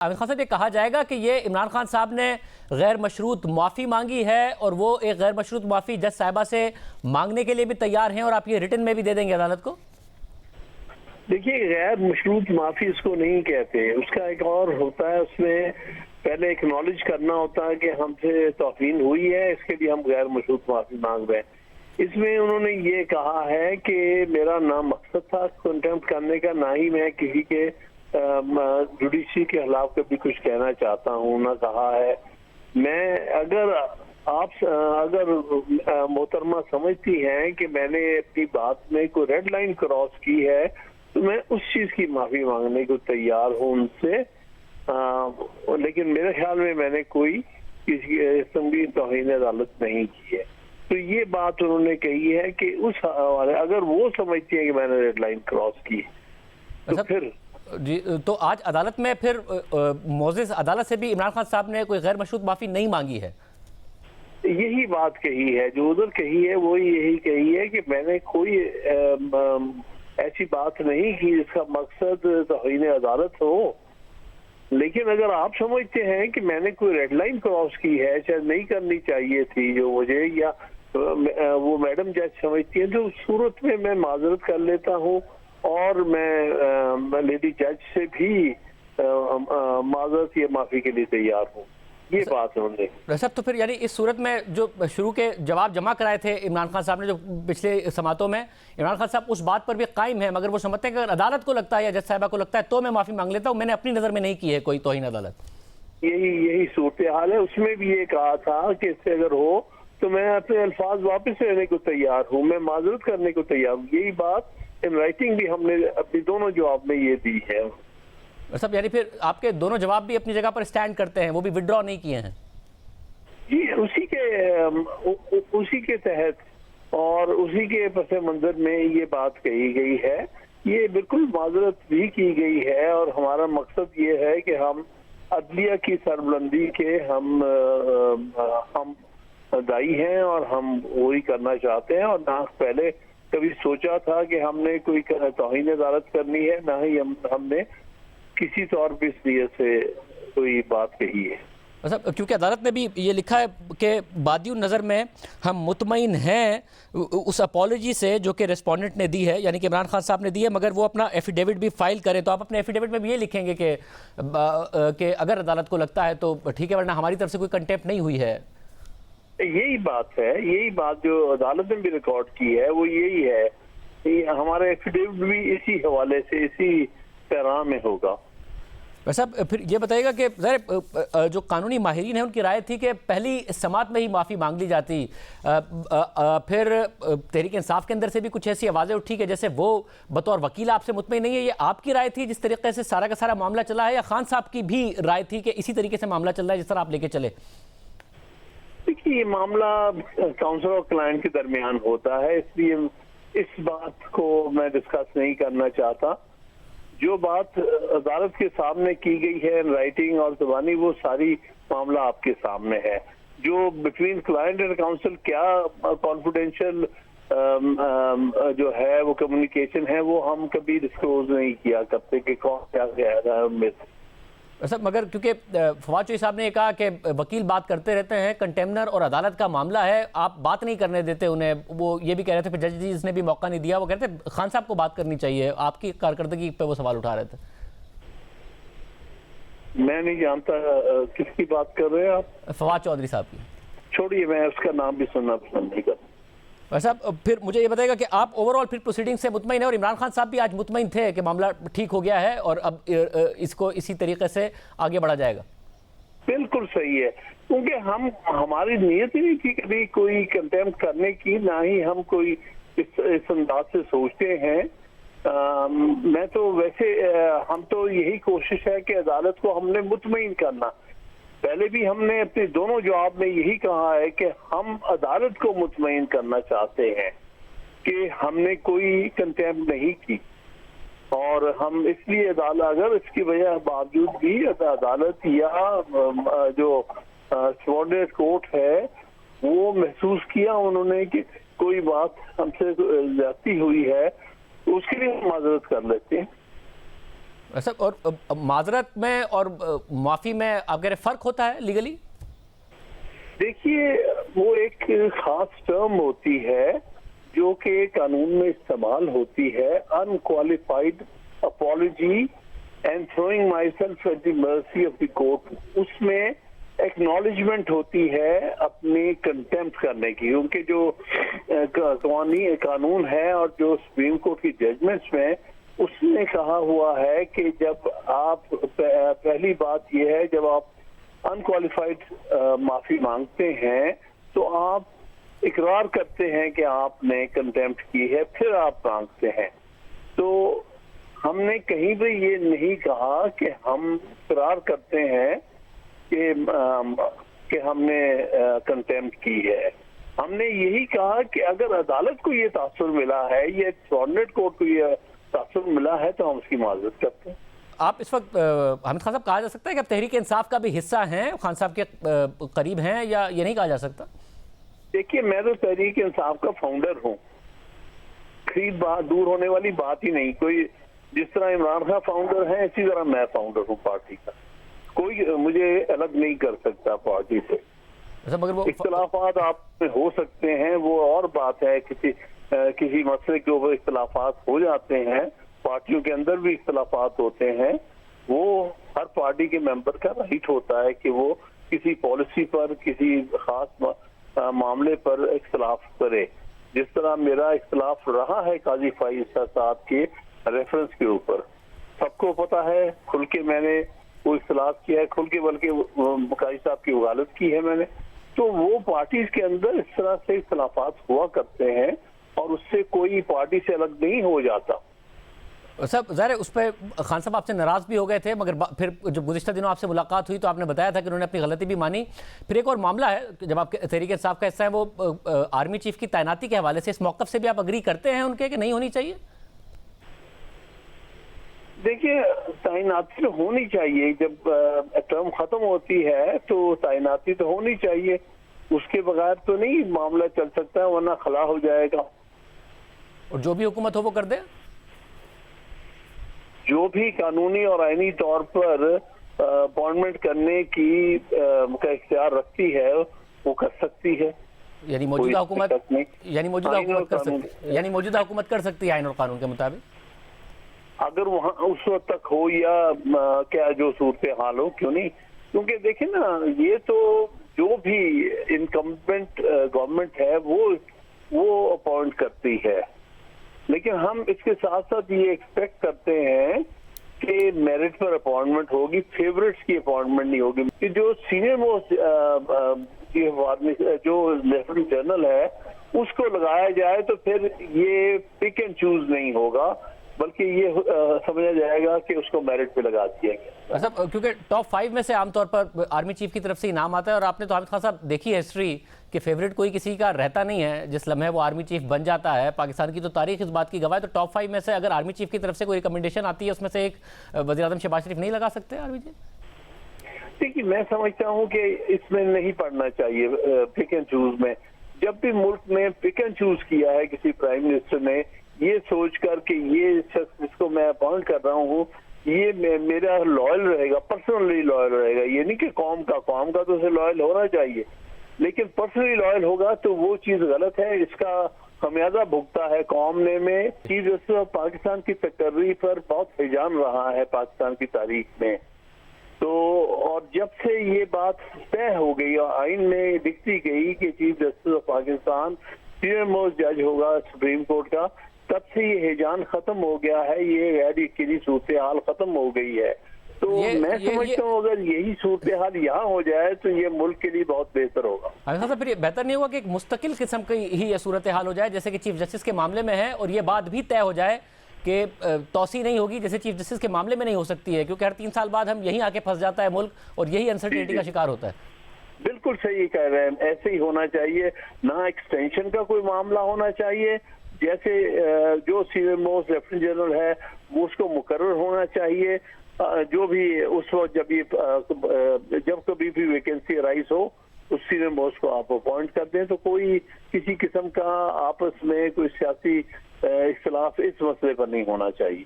आमिर खान साहब, ये कहा जाएगा कि ये इमरान खान साहब ने गैर मशरूत माफ़ी मांगी है और वो एक गैर मशरूत माफ़ी जज साहिबा से मांगने के लिए भी तैयार हैं और आप ये रिटर्न में भी दे देंगे अदालत को? देखिए, गैर मशरूत माफ़ी इसको नहीं कहते, उसका एक और होता है, उसमें पहले एक्नॉलेज करना होता है कि हमसे तौहीन हुई है, इसके लिए हम गैर मशरूत माफ़ी मांग रहे हैं। इसमें उन्होंने ये कहा है कि मेरा ना मकसद था कंटेम्प्ट करने का, ना ही मैं किसी के जुडिशरी के खिलाफ कभी कुछ कहना चाहता हूँ, ना कहा है। मैं अगर मोहतरमा समझती हैं कि मैंने अपनी बात में कोई रेड लाइन क्रॉस की है तो मैं उस चीज की माफी मांगने को तैयार हूँ उनसे, लेकिन मेरे ख्याल में मैंने कोई किसी किस्म की तौहीन अदालत नहीं की है। तो ये बात उन्होंने कही है कि उस हवाले अगर वो समझती है कि मैंने रेड लाइन क्रॉस की तो फिर जी, तो आज अदालत में फिर मोअज़्ज़िज़ अदालत से भी इमरान खान साहब ने कोई गैर मशरूत माफ़ी नहीं मांगी है? यही बात कही है, जो उधर कही है वो यही कही है कि मैंने कोई ऐसी बात नहीं की जिसका मकसद तौहीन अदालत हो। लेकिन अगर आप समझते हैं कि मैंने कोई रेड लाइन क्रॉस की है, शायद नहीं करनी चाहिए थी जो मुझे, या वो मैडम जज समझती है, तो उस सूरत में मैं माजरत कर लेता हूँ और मैं लेडी जज से भी माजरत या माफी के लिए तैयार हूँ। ये बात उन्होंने सर, तो फिर यानी इस सूरत में जो शुरू के जवाब जमा कराए थे इमरान खान साहब ने, जो पिछले समातों में, इमरान खान साहब उस बात पर भी कायम है, मगर वो समझते हैं कि अगर अदालत को लगता है या जज साहिबा को लगता है तो मैं माफी मांग लेता हूँ, मैंने अपनी नजर में नहीं की है कोई तौहीन अदालत। यही सूरत हाल है। उसमें भी ये कहा था कि इससे अगर हो तो मैं अपने अल्फाज वापस लेने को तैयार हूँ, मैं माजरत करने को तैयार हूँ। यही बात इन राइटिंग भी हमने अपनी दोनों जवाब में ये दी है। सब यानी फिर आपके दोनों जवाब भी अपनी जगह पर स्टैंड करते हैं, वो भी विड्रॉ नहीं किए हैं? जी, उसी के तहत और उसी के पस मंजर में ये बात कही गई है। ये बिल्कुल माजरत भी की गई है और हमारा मकसद ये है कि हम अदलिया की सरबुलंदी के हम दाई हैं और हम वही करना चाहते हैं, और ना पहले कभी सोचा था कि हमने कोई तौहीन अदालत करनी है, ना ही हमने किसी तौर पर इस लिए से कोई बात कही है। मतलब क्योंकि अदालत ने भी ये लिखा है कि बादियुन नज़र में हम मुतमईन हैं उस अपॉलॉजी से जो कि रेस्पोंडेंट ने दी है, यानी कि इमरान खान साहब ने दी है, मगर वो अपना एफिडेविट भी फाइल करें। तो आप अपने एफिडेविट में भी ये लिखेंगे कि अगर अदालत को लगता है तो ठीक है, वरना हमारी तरफ से कोई कंटेम्प्ट नहीं हुई है। यही बात है, यही बात जो अदालत ने भी रिकॉर्ड की है वो यही है कि हमारा एफिडेविट भी इसी हवाले से, इसी तरह में होगा। वैसा फिर ये बताइएगा कि ज़रा जो कानूनी माहिरीन हैं उनकी राय थी कि पहली समात में ही माफ़ी मांग ली जाती, फिर तहरीक इंसाफ के अंदर से भी कुछ ऐसी आवाज़ें उठी कि जैसे वो बतौर वकील आपसे मुतमईन नहीं है। ये आपकी राय थी जिस तरीके से सारा का सारा मामला चला है, या खान साहब की भी राय थी कि इसी तरीके से मामला चल रहा है जिस तरह आप लेके चले? देखिए, ये मामला काउंसिल और क्लाइंट के दरमियान होता है, इसलिए इस बात को मैं डिस्कस नहीं करना चाहता। जो बात अदालत के सामने की गई है राइटिंग और ज़बानी, वो सारी मामला आपके सामने है। जो बिटवीन क्लाइंट एंड काउंसिल क्या कॉन्फिडेंशियल जो है वो कम्युनिकेशन है, वो हम कभी डिस्क्लोज नहीं किया करते कि कौन क्या कह रहा है उनमें। सर, मगर क्योंकि फवाद चौधरी साहब ने कहा कि वकील बात करते रहते हैं, कंटेम्नर और अदालत का मामला है, आप बात नहीं करने देते उन्हें। वो ये भी कह रहे थे, फिर जज ने भी मौका नहीं दिया, वो कहते खान साहब को बात करनी चाहिए, आपकी कारकर्दगी पे वो सवाल उठा रहे थे। मैं नहीं जानता किसकी बात कर रहे हैं आप। फवाद चौधरी साहब की। छोड़िए, मैं उसका नाम भी सुनना पसंद नहीं करता। वैसा फिर मुझे ये बताएगा कि आप ओवरऑल फिर प्रोसीडिंग से मुतमईन है, और इमरान खान साहब भी आज मुतमईन थे कि मामला ठीक हो गया है और अब इसको इसी तरीके से आगे बढ़ा जाएगा? बिल्कुल सही है, क्योंकि हमारी नीयत ही नहीं थी कभी कोई कंटेम्प्ट करने की, ना ही हम कोई इस अंदाज से सोचते हैं। मैं तो वैसे हम तो यही कोशिश है कि अदालत को हमने मुतमईन करना। पहले भी हमने अपने दोनों जवाब में यही कहा है कि हम अदालत को मुतमईन करना चाहते हैं कि हमने कोई कंटेम्प्ट नहीं की, और हम इसलिए अदालत, अगर इसकी वजह बावजूद भी अदालत या जो सबॉर्डिनेट कोर्ट है वो महसूस किया उन्होंने कि कोई बात हमसे ज्यादती हुई है, तो उसके लिए माजरत कर लेते हैं। सर और माजरत में और माफ़ी में आप कह रहे फ़र्क होता है लीगली? देखिए, वो एक खास टर्म होती है जो कि कानून में इस्तेमाल होती है, unqualified apology and throwing my self at the mercy of the court. उसमें एक्नॉलेजमेंट होती है अपनी कंटेम्प्ट करने की, उनके जो कानून है और जो सुप्रीम कोर्ट की जजमेंट्स में उसने कहा हुआ है कि जब आप पहली बात यह है, जब आप अनक्वालिफाइड माफी मांगते हैं तो आप इकरार करते हैं कि आपने कंटेम्प्ट की है, फिर आप मांगते हैं। तो हमने कहीं भी ये नहीं कहा कि हम इकरार करते हैं कि हमने कंटेम्प्ट की है। हमने यही कहा कि अगर अदालत को ये तासुर मिला है, ये सबॉर्डिनेट कोर्ट को ये तासुर मिला है, तो हम उसकी माजरत करते हैं। आप इस वक्त हामिद खान साहब कहा जा सकता है कि आप तहरीक इंसाफ का भी हिस्सा हैं, खान साहब के करीब हैं, या ये नहीं कहा जा सकता? देखिए, मैं तो तहरीक इंसाफ का फाउंडर हूँ, खरीद बात दूर होने वाली बात ही नहीं। कोई जिस तरह इमरान खान फाउंडर है, इसी तरह मैं फाउंडर हूँ पार्टी का। कोई मुझे अलग नहीं कर सकता पार्टी से। मगर वो इख्तलाफात आप में हो सकते हैं, वो और बात है। किसी मसले के ऊपर इख्तलाफात हो जाते हैं, पार्टियों के अंदर भी इख्तलाफात होते हैं। वो हर पार्टी के मेंबर का राइट होता है कि वो किसी पॉलिसी पर, किसी खास मामले पर इख्तलाफ करे। जिस तरह मेरा इख्तलाफ रहा है काजी फाइज साहब के रेफरेंस के ऊपर, सबको पता है, खुल के मैंने वो इख्तलाफ किया है, खुल के बल्कि काजी साहब की वकालत की है मैंने। तो वो पार्टीज के अंदर इस तरह से इख्तलाफात हुआ करते हैं और उससे कोई पार्टी से अलग नहीं हो जाता। साहब ज़ाहिर है उस पर खान साहब आपसे नाराज़ भी हो गए थे, मगर फिर जब गुज़िश्ता दिनों आपसे मुलाकात हुई तो आपने बताया था कि उन्होंने अपनी गलती भी मानी। फिर एक और मामला है, जब आप तहरीक इंसाफ का हिस्सा है, वो आर्मी चीफ की तैनाती के हवाले से, इस मौक़िफ़ से भी आप अग्री करते हैं उनके कि नहीं होनी चाहिए? देखिए, तैनाती तो होनी चाहिए। जब टर्म खत्म होती है तो तैनाती तो होनी चाहिए, उसके बगैर तो नहीं मामला चल सकता है, वरना खला हो जाएगा। और जो भी हुकूमत हो वो कर दे, जो भी कानूनी और आईनी तौर पर अपॉइंटमेंट करने की का इख्तियार रखती है वो कर सकती है। यानी मौजूदा हुकूमत मौजूदा हुकूमत कर सकती है आईन और कानून के मुताबिक, अगर वहाँ उस वक्त तक हो या क्या जो सूरत हाल हो, क्यों नहीं। क्योंकि देखिए ना, ये तो जो भी इनकम्बेंट गवर्नमेंट है वो अपॉइंट करती है, लेकिन हम इसके साथ साथ ये एक्सपेक्ट करते हैं कि मेरिट पर अपॉइंटमेंट होगी, फेवरेट्स की अपॉइंटमेंट नहीं होगी। कि जो सीनियर मोस्ट जो लेफ्टिनेंट जनरल है उसको लगाया जाए तो फिर ये पिक एंड चूज नहीं होगा, बल्कि ये समझा जाएगा कि उसको मेरिट पे लगा दिया गया। अच्छा, क्योंकि टॉप 5 में से आमतौर पर आर्मी चीफ की तरफ से इनाम आता है, और आपने तो हामिद खान साहब देखी है हिस्ट्री कि फेवरेट कोई किसी का रहता नहीं है, जिस लम्हे वो आर्मी चीफ बन जाता है। पाकिस्तान की तो तारीख इस बात की गवाह है। तो टॉप 5 में से अगर आर्मी चीफ की तरफ से कोई रिकमेंडेशन आती है, उसमें से एक वज़ीर-ए-आज़म शहबाज शरीफ नहीं लगा सकते आर्मी चीफ? देखिए, मैं समझता हूँ कि इसमें नहीं पढ़ना चाहिए पिक एंड चूज में। जब भी मुल्क में पिक एंड चूज किया है किसी प्राइम मिनिस्टर ने, ये सोच कर कि ये शख्स जिसको मैं अपॉइंट कर रहा हूँ ये मेरा लॉयल रहेगा, पर्सनली लॉयल रहेगा। ये नहीं कि कौम का तो उसे लॉयल होना चाहिए, लेकिन पर्सनली लॉयल होगा तो वो चीज गलत है। इसका खमियाजा भुगता है कौम ने में। चीज पाकिस्तान की तकर्री पर बहुत हिजाम रहा है पाकिस्तान की तारीख में। तो और जब से ये बात तय हो गई और आइन में दिखती गई कि chief justice of Pakistan senior most जज होगा सुप्रीम कोर्ट का, तब से ये हिजान खत्म हो गया है, ये गैर यकीनी सूरत हाल खत्म हो गई है। तो मैं समझता हूँ अगर यही सूरत हाल यहाँ हो जाए तो ये मुल्क के लिए बहुत बेहतर होगा। फिर ये बेहतर नहीं होगा कि एक मुस्तकिल किस्म की ही ये सूरत हाल हो जाए, जैसे कि चीफ जस्टिस के मामले में है, और ये बात भी तय हो जाए कि तौसी नहीं होगी, जैसे चीफ जस्टिस के मामले में नहीं हो सकती है, क्योंकि हर 3 साल बाद हम यहीं आके फंस जाता है मुल्क, और यही अनसर्टेनिटी का शिकार होता है। बिल्कुल सही कह रहे हैं, ऐसे ही होना चाहिए। ना एक्सटेंशन का कोई मामला होना चाहिए, जैसे जो सीनियर मोस्ट लेफ्टिनेंट जनरल है वो उसको मुकर्रर होना चाहिए। जो भी उस वक्त जब कभी भी वैकेंसी अराइज हो उस सीनियर मोस्ट को आप अपॉइंट कर दें, तो कोई किसी किस्म का आपस में कोई सियासी इख्तिलाफ इस मसले पर नहीं होना चाहिए।